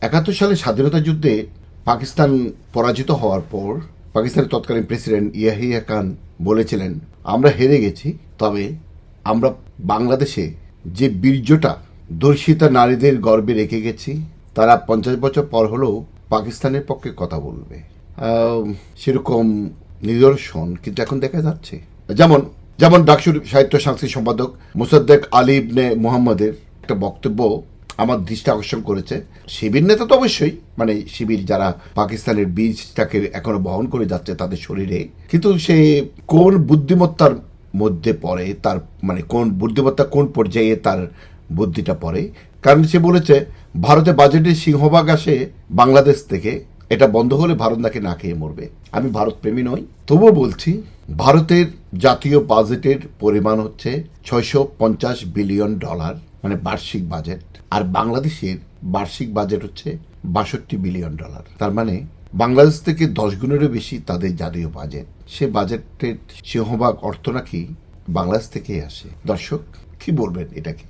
৭১ সালে স্বাধীনতা যুদ্ধে পাকিস্তান পরাজিত হওয়ার পর পাকিস্তানের তৎকালীন প্রেসিডেন্ট ইয়াহিয়া খান বলেছিলেন, আমরা হেরে গেছি, তবে আমরা বাংলাদেশে যে বীর্যটা ধর্ষিতা নারীদের গর্বে রেখে গেছি, তারা 50 বছর পর হলেও পাকিস্তানের পক্ষে কথা বলবে। সেরকম নিদর্শন কিন্তু এখন দেখা যাচ্ছে। যেমন যেমন ডাকসুর সাহিত্য সাংস্কৃতিক সম্পাদক মুসাদ্দেক আলী ইবনে মুহাম্মদের একটা বক্তব্য আমার দৃষ্টি আকর্ষণ করেছে। শিবির নেতা তো অবশ্যই, মানে শিবির যারা পাকিস্তানের বীজটাকে এখনো বহন করে যাচ্ছে তাদের শরীরে, কিন্তু সে কোন বুদ্ধিমত্তার মধ্যে পড়ে, তার মানে কোন বুদ্ধিমত্তা কোন পর্যায়ে তার বুদ্ধিটা পড়ে। কারণ সে বলেছে ভারতে বাজেটের সিংহভাগ আসে বাংলাদেশ থেকে, এটা বন্ধ হলে ভারত নাকি না খেয়ে মরবে। আমি ভারত প্রেমী নই, তবুও বলছি ভারতের জাতীয় বাজেটের পরিমাণ হচ্ছে $650 বিলিয়ন, মানে বার্ষিক বাজেট, আর বাংলাদেশের বার্ষিক বাজেট হচ্ছে $62 বিলিয়ন। তার মানে বাংলাদেশ থেকে 10 গুণেরও বেশি তাদের জাতীয় বাজেট। সে বাজেটের সিংহভাগ অর্থ নাকি বাংলাদেশ থেকেই আসে। দর্শক কি বলবেন এটাকে?